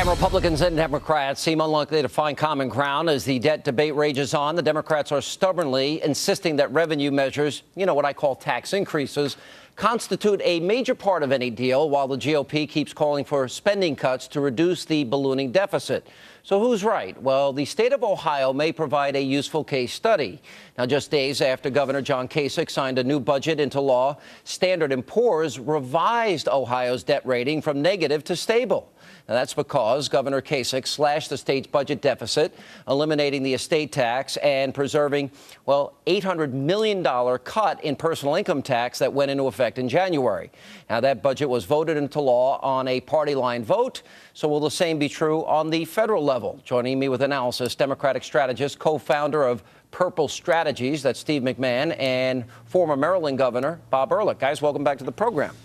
And Republicans and Democrats seem unlikely to find common ground as the debt debate rages on. The Democrats are stubbornly insisting that revenue measures, what I call tax increases, constitute a major part of any deal, while the GOP keeps calling for spending cuts to reduce the ballooning deficit. So who's right? Well, the state of Ohio may provide a useful case study. Now, just days after Governor John Kasich signed a new budget into law, Standard & Poor's revised Ohio's debt rating from negative to stable. Now, that's because Governor Kasich slashed the state's budget deficit, eliminating the estate tax and preserving, $800 million cut in personal income tax that went into effect in January. Now, that budget was voted into law on a party line vote. So will the same be true on the federal level? Joining me with analysis, Democratic strategist, co-founder of Purple Strategies, that's Steve McMahon, and former Maryland Governor Bob Ehrlich. Guys, welcome back to the program.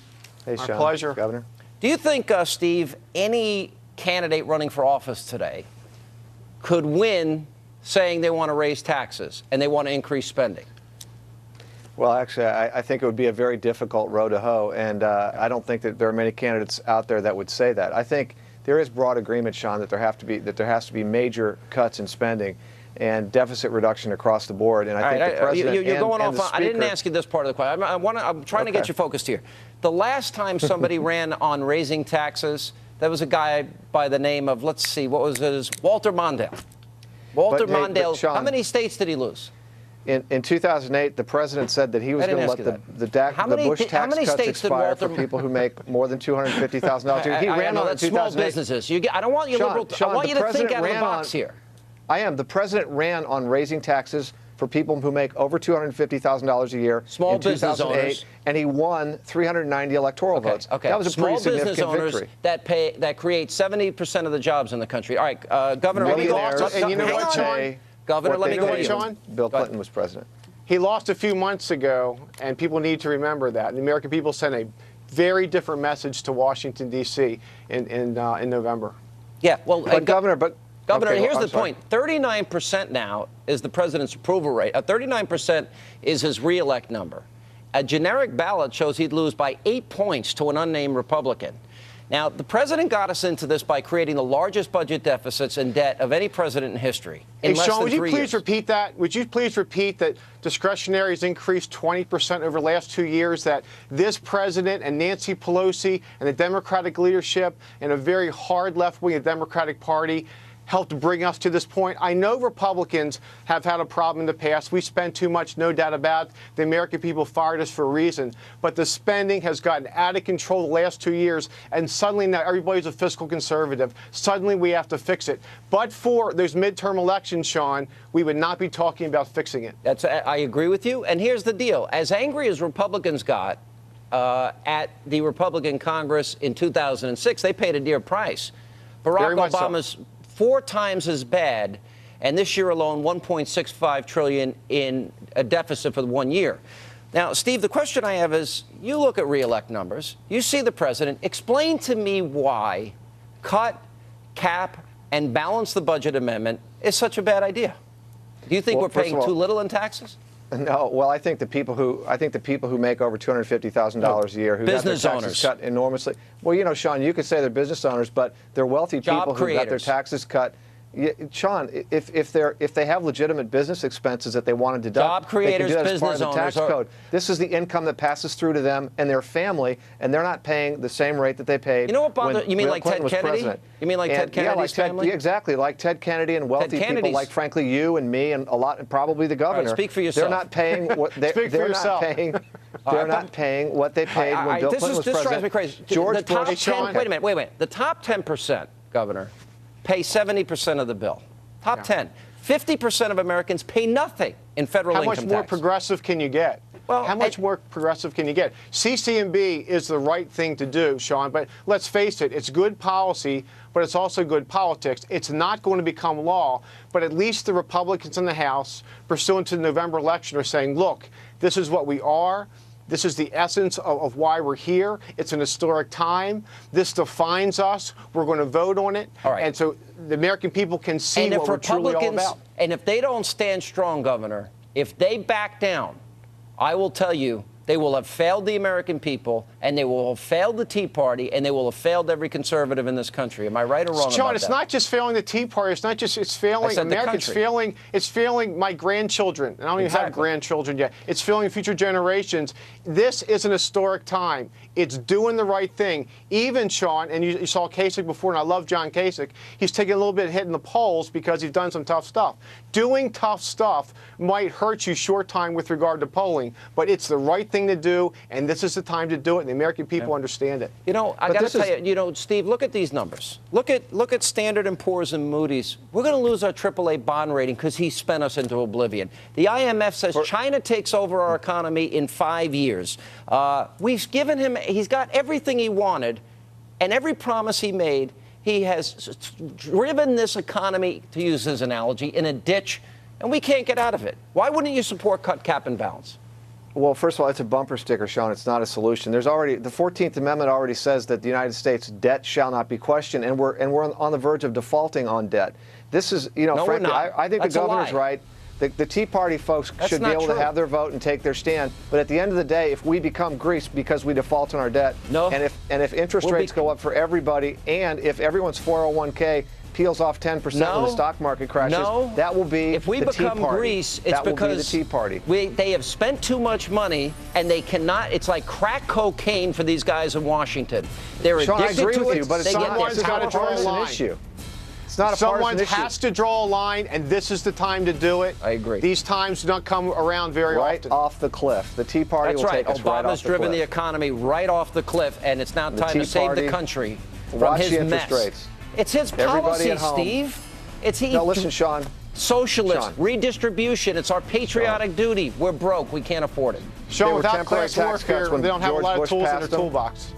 Hey, Sean. Our pleasure. Governor. Do you think, Steve, any candidate running for office today could win saying they want to raise taxes and they want to increase spending? Well, actually, I think it would be a very difficult row to hoe, and I don't think that there are many candidates out there that would say that. I think there is broad agreement, Sean, that there has to be major cuts in spending and deficit reduction across the board. And I think the president you're going and off. the speaker, I didn't ask you this part of the question. I'm trying to get you focused here. The last time somebody ran on raising taxes, there was a guy by the name of, let's see, what was his? Walter Mondale. Mondale. Sean, how many states did he lose? In 2008, the president said that he was going to let the Bush tax cuts expire for people who make more than $250,000. He ran on that's in 2008. Small businesses. I don't want you Sean, I want you to think out of the box here. I am. The president ran on raising taxes for people who make over $250,000 a year Small in business 2008, owners. And he won 390 electoral votes. Okay. That was a pretty significant Small business victory. owners that create 70% of the jobs in the country. All right, Governor, let me go off. And you know what, Sean? Governor, let me go to Sean? Bill Clinton was president. He lost a few months ago, and people need to remember that. And the American people sent a very different message to Washington, D.C. in November. Yeah, well, Governor, here's the point. 39% now is the president's approval rate. 39% is his reelect number. A generic ballot shows he'd lose by 8 points to an unnamed Republican. Now, the president got us into this by creating the largest budget deficits and debt of any president in history. Hey, Sean, would you please repeat that? Would you please repeat that discretionary has increased 20% over the last 2 years, that this president and Nancy Pelosi and the Democratic leadership and a very hard left wing of the Democratic Party helped bring us to this point? I know Republicans have had a problem in the past. We spend too much, no doubt about it. The American people fired us for a reason. But the spending has gotten out of control the last 2 years, and suddenly now everybody's a fiscal conservative. Suddenly we have to fix it. But for those midterm elections, Sean, we would not be talking about fixing it. I agree with you. And here's the deal. As angry as Republicans got at the Republican Congress in 2006, they paid a dear price. Barack Obama's 4 times as bad, and this year alone, $1.65 trillion in a deficit for the 1 year. Now, Steve, the question I have is, you look at reelect numbers, you see the president. Explain to me why cut, cap, and balance the budget amendment is such a bad idea. Do you think we're paying too little in taxes? No. Well, I think the people who make over $250,000 a year, who got their taxes cut enormously. Well, Sean, you could say they're business owners, but they're wealthy people who got their taxes cut. Sean, if they have legitimate business expenses that they want to deduct, job creators, they can do that as part business of the tax code. This is the income that passes through to them and their family, and they're not paying the same rate that they paid. You know what bothers you? Mean Bill like Clinton Ted Kennedy? President. You mean like Ted Kennedy's family? Yeah, exactly, like Ted Kennedy and wealthy people like, frankly, you and me and probably the governor. Right, speak for yourself. They're not paying what they're not paying what they paid when Bill Clinton was president. This drives me crazy. George Bush. Wait a minute. The top 10%, Governor, pay 70% of the bill. Top 10. 50% of Americans pay nothing in federal income tax. How much more progressive can you get? Well, how much more progressive can you get? CC&B is the right thing to do, Sean, but let's face it, it's good policy, but it's also good politics. It's not going to become law, but at least the Republicans in the House, pursuant to the November election, are saying, look, this is what we are. This is the essence of why we're here. It's an historic time. This defines us. We're going to vote on it. All right. And so the American people can see what we're truly all about. And if they don't stand strong, Governor, if they back down, I will tell you they will have failed the American people, and they will have failed the Tea Party, and they will have failed every conservative in this country. Am I right or wrong Sean, about it's that? not just failing the Tea Party. It's failing America. It's failing my grandchildren. And I don't even have grandchildren yet. It's failing future generations. This is an historic time. It's doing the right thing. Even, Sean, and you saw Kasich before, and I love John Kasich, he's taking a little bit of hit in the polls because he's done some tough stuff. Doing tough stuff might hurt you short time with regard to polling, but it's the right thing to do, and this is the time to do it, and the American people understand it. You know, I got to tell you, Steve, look at these numbers. Look at Standard & Poor's and Moody's. We're going to lose our AAA bond rating because he spent us into oblivion. The IMF says China takes over our economy in 5 years. We've given him, he's got everything he wanted, and every promise he made, he has driven this economy, to use his analogy, in a ditch, and we can't get out of it. Why wouldn't you support cut, cap, and balance? Well, first of all, it's a bumper sticker, Sean. It's not a solution. There's already the 14th Amendment already says that the United States debt shall not be questioned, and we're on the verge of defaulting on debt. This is, you know, no, frankly, I think That's the governor's right. The Tea Party folks should be able to have their vote and take their stand. But at the end of the day, if we become Greece because we default on our debt, and if interest rates go up for everybody, and if everyone's 401k peels off 10% when the stock market crashes, that will be if we the become Tea Party. Greece, it's that will because be the Tea Party. They have spent too much money, and they cannot. It's like crack cocaine for these guys in Washington. They're Sean, addicted I agree to with it. you, but it's someone's got to draw a line. Issue. It's not a Someone partisan issue. has to draw a line, and this is the time to do it. I agree. These times do not come around very often. Right off the cliff. The Tea Party That's will right. take us right off the Obama's driven cliff. the economy right off the cliff, and it's now time to save the country from watch his the interest mess. rates. It's his Everybody policy, at home. Steve. It's No, listen, Sean. Socialist Sean. redistribution. It's our patriotic duty. We're broke. We can't afford it. Sean, without temporary class tax cuts warfare, when they don't have George a lot of Bush tools in their passed them. toolbox.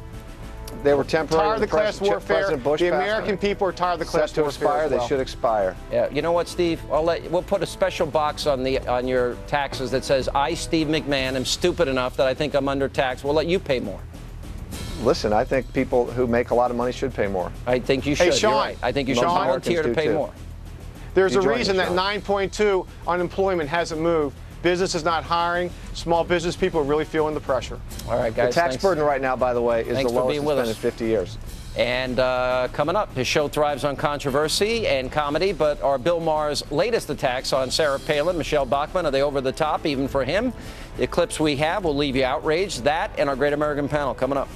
They were temporary. Tired of the class warfare. President Bush The passed American them. people are tired of the class Set to warfare. expire. as well. They should expire. Yeah, you know what, Steve? We'll put a special box on your taxes that says, "I, Steve McMahon, am stupid enough that I think I'm undertaxed." We'll let you pay more. Listen, I think people who make a lot of money should pay more. I think you should. Hey, Sean. You're right. I think you should Sean. volunteer to Americans pay do, too. more. There's You a join me, reason that Sean. 9.2 unemployment hasn't moved. Business is not hiring. Small business people are really feeling the pressure. All right, guys. The tax thanks. burden right now, by the way, is Thanks the for lowest being it's with been us. in 50 years. And coming up, his show thrives on controversy and comedy, but are Bill Maher's latest attacks on Sarah Palin, Michelle Bachmann, are they over the top even for him? The clips we have will leave you outraged. That and our Great American Panel coming up.